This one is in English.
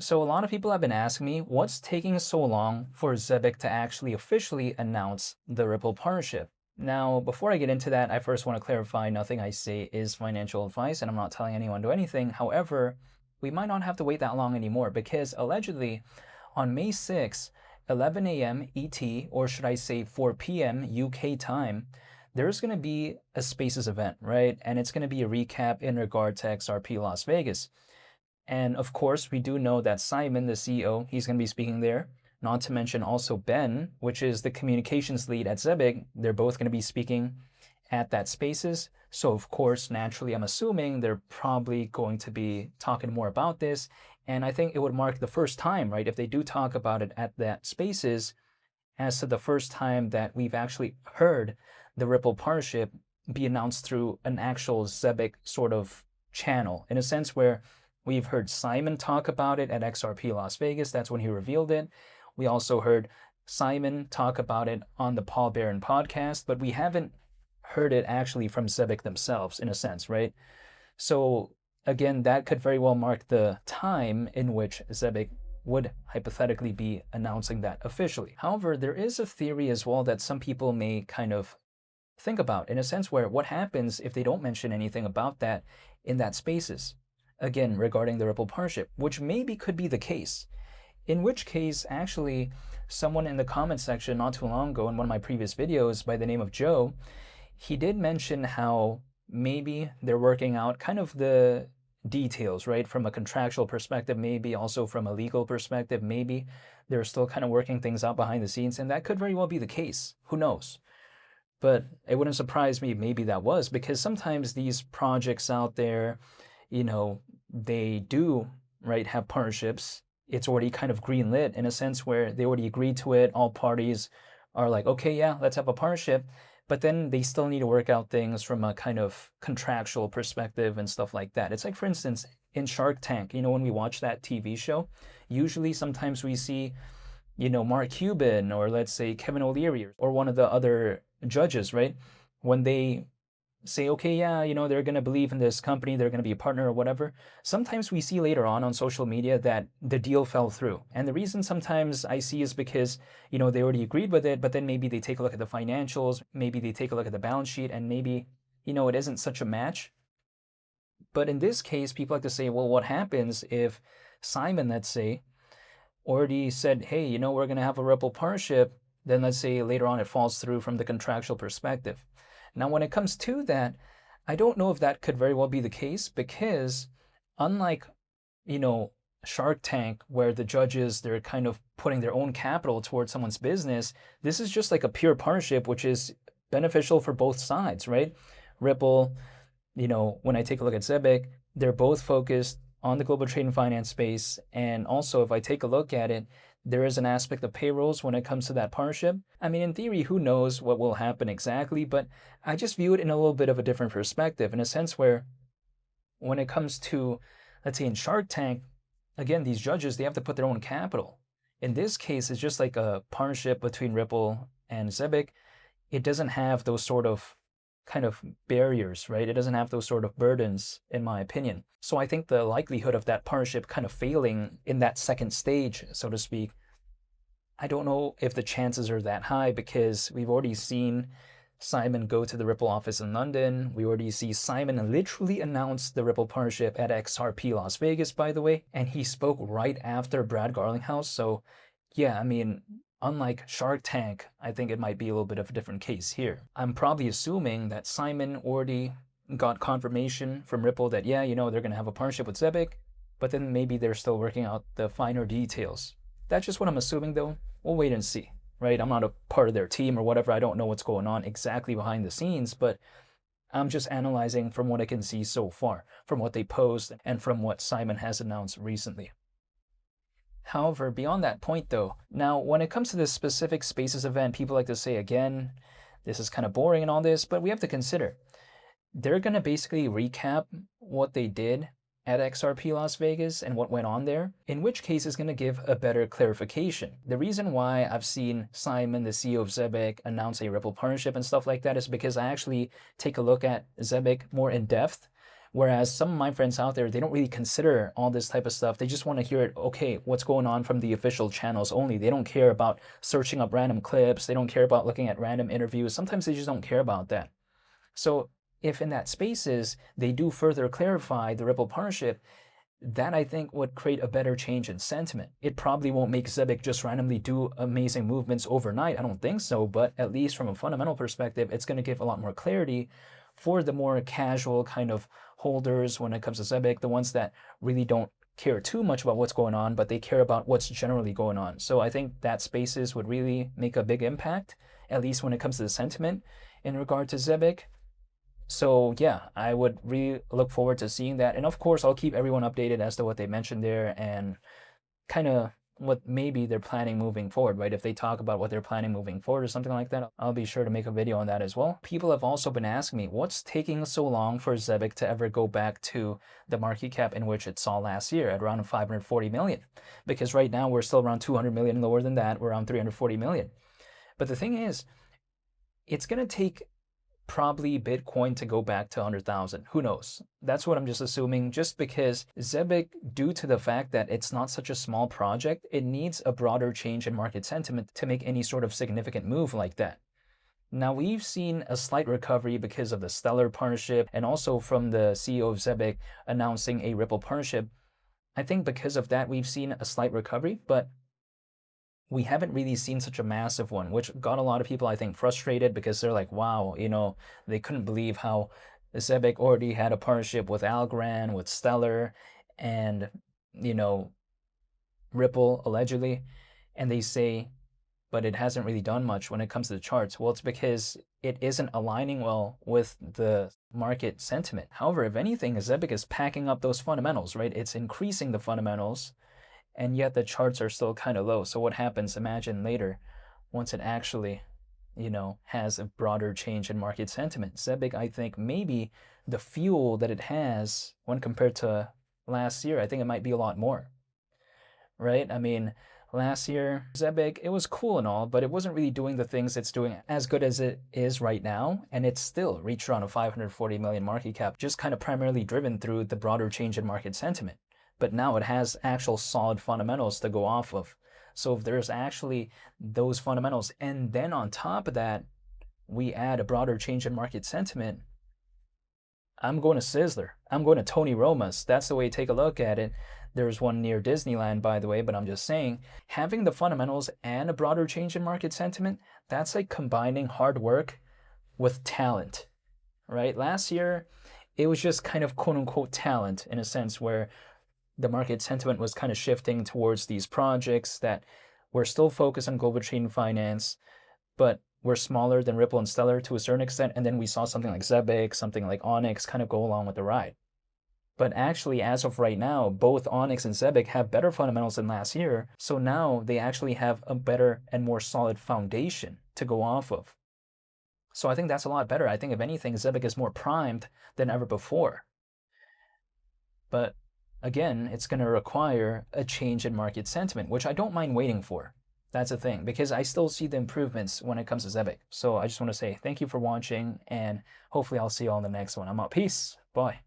So a lot of people have been asking me, what's taking so long for Zebec to actually officially announce the Ripple partnership? Now, before I get into that, I first want to clarify nothing I say is financial advice, and I'm not telling anyone to do anything. However, we might not have to wait that long anymore because allegedly on May 6th, 11 a.m. ET, or should I say 4 p.m. UK time, there's going to be a Spaces event, right? And it's going to be a recap in regard to XRP Las Vegas. And of course, we do know that Simon, the CEO, he's going to be speaking there. Not to mention also Ben, which is the communications lead at Zebec. They're both going to be speaking at that Spaces. So of course, naturally, I'm assuming they're probably going to be talking more about this. And I think it would mark the first time, right? If they do talk about it at that Spaces, as to the first time that we've actually heard the Ripple partnership be announced through an actual Zebec sort of channel, in a sense where we've heard Simon talk about it at XRP Las Vegas. That's when he revealed it. We also heard Simon talk about it on the Paul Barron podcast, but we haven't heard it actually from Zebec themselves, in a sense, right? So again, that could very well mark the time in which Zebec would hypothetically be announcing that officially. However, there is a theory as well that some people may kind of think about, in a sense where what happens if they don't mention anything about that in that Spaces? Again, regarding the Ripple partnership, which maybe could be the case. In which case, actually, someone in the comment section not too long ago in one of my previous videos by the name of Joe, he did mention how maybe they're working out kind of the details, right? From a contractual perspective, maybe also from a legal perspective, maybe they're still kind of working things out behind the scenes, and that could very well be the case. Who knows? But it wouldn't surprise me if maybe that was, because sometimes these projects out there, they do, right, have partnerships. It's already kind of greenlit in a sense where they already agreed to it. All parties are like, okay, yeah, let's have a partnership. But then they still need to work out things from a kind of contractual perspective and stuff like that. It's like, for instance, in Shark Tank, when we watch that TV show, usually sometimes we see, Mark Cuban or let's say Kevin O'Leary or one of the other judges, right? When they say, okay, yeah, they're going to believe in this company, they're going to be a partner or whatever. Sometimes we see later on social media that the deal fell through. And the reason sometimes I see is because, they already agreed with it, but then maybe they take a look at the financials, maybe they take a look at the balance sheet, and maybe, it isn't such a match. But in this case, people like to say, well, what happens if Simon, let's say, already said, hey, we're going to have a Ripple partnership, then let's say later on it falls through from the contractual perspective. Now, when it comes to that, I don't know if that could very well be the case because unlike, Shark Tank, where the judges, they're kind of putting their own capital towards someone's business, this is just like a pure partnership, which is beneficial for both sides, right? Ripple, when I take a look at Zebec, they're both focused on the global trade and finance space. And also, if I take a look at it, there is an aspect of payrolls when it comes to that partnership. I mean, in theory, who knows what will happen exactly, but I just view it in a little bit of a different perspective, in a sense where when it comes to, let's say in Shark Tank, again, these judges, they have to put their own capital. In this case, it's just like a partnership between Ripple and Zebec. It doesn't have those sort of kind of barriers, right? It doesn't have those sort of burdens, in my opinion. So I think the likelihood of that partnership kind of failing in that second stage, so to speak, I don't know if the chances are that high because we've already seen Simon go to the Ripple office in London. We already see Simon literally announce the Ripple partnership at XRP Las Vegas, by the way, and he spoke right after Brad Garlinghouse. So yeah, I mean, unlike Shark Tank, I think it might be a little bit of a different case here. I'm probably assuming that Simon already got confirmation from Ripple that, yeah, they're going to have a partnership with Zebec, but then maybe they're still working out the finer details. That's just what I'm assuming, though. We'll wait and see, right? I'm not a part of their team or whatever. I don't know what's going on exactly behind the scenes, but I'm just analyzing from what I can see so far, from what they post and from what Simon has announced recently. However, beyond that point though, now when it comes to this specific Spaces event, people like to say again, this is kind of boring and all this, but we have to consider, they're going to basically recap what they did at XRP Las Vegas and what went on there, in which case is going to give a better clarification. The reason why I've seen Simon, the CEO of Zebec, announce a Ripple partnership and stuff like that is because I actually take a look at Zebec more in depth Whereas some of my friends out there, they don't really consider all this type of stuff. They just want to hear it, okay, what's going on from the official channels only. They don't care about searching up random clips. They don't care about looking at random interviews. Sometimes they just don't care about that. So if in that spaces, they do further clarify the Ripple partnership, that I think would create a better change in sentiment. It probably won't make Zebec just randomly do amazing movements overnight. I don't think so, but at least from a fundamental perspective, it's going to give a lot more clarity for the more casual kind of holders when it comes to Zebec, the ones that really don't care too much about what's going on, but they care about what's generally going on. So I think that spaces would really make a big impact, at least when it comes to the sentiment in regard to Zebec. So yeah, I would really look forward to seeing that. And of course, I'll keep everyone updated as to what they mentioned there and kind of what maybe they're planning moving forward, right? If they talk about what they're planning moving forward or something like that, I'll be sure to make a video on that as well. People have also been asking me, what's taking so long for Zebec to ever go back to the market cap in which it saw last year at around 540 million? Because right now we're still around 200 million lower than that. We're around 340 million. But the thing is, it's going to take probably Bitcoin to go back to 100,000. Who knows? That's what I'm just assuming, just because Zebec, due to the fact that it's not such a small project, it needs a broader change in market sentiment to make any sort of significant move like that. Now, we've seen a slight recovery because of the Stellar partnership and also from the CEO of Zebec announcing a Ripple partnership. I think because of that, we've seen a slight recovery, but we haven't really seen such a massive one, which got a lot of people, I think, frustrated because they're like, wow, they couldn't believe how Zebec already had a partnership with Algorand, with Stellar, and, Ripple, allegedly. And they say, but it hasn't really done much when it comes to the charts. Well, it's because it isn't aligning well with the market sentiment. However, if anything, Zebec is packing up those fundamentals, right? It's increasing the fundamentals, and yet the charts are still kind of low. So what happens, imagine later, once it actually, has a broader change in market sentiment? Zebec, I think maybe the fuel that it has when compared to last year, I think it might be a lot more, right? I mean, last year, Zebec, it was cool and all, but it wasn't really doing the things it's doing as good as it is right now. And it's still reached around a 540 million market cap, just kind of primarily driven through the broader change in market sentiment. But now it has actual solid fundamentals to go off of. So if there's actually those fundamentals, and then on top of that, we add a broader change in market sentiment, I'm going to Sizzler. I'm going to Tony Roma's. That's the way to take a look at it. There's one near Disneyland, by the way, but I'm just saying, having the fundamentals and a broader change in market sentiment, that's like combining hard work with talent, right? Last year, it was just kind of quote unquote talent in a sense where the market sentiment was kind of shifting towards these projects that were still focused on global trade and finance, but were smaller than Ripple and Stellar to a certain extent. And then we saw something like Zebec, something like Onyx kind of go along with the ride. But actually, as of right now, both Onyx and Zebec have better fundamentals than last year. So now they actually have a better and more solid foundation to go off of. So I think that's a lot better. I think if anything, Zebec is more primed than ever before. But again, it's going to require a change in market sentiment, which I don't mind waiting for. That's the thing, because I still see the improvements when it comes to Zebec. So I just want to say thank you for watching, and hopefully I'll see you all in the next one. I'm out. Peace. Bye.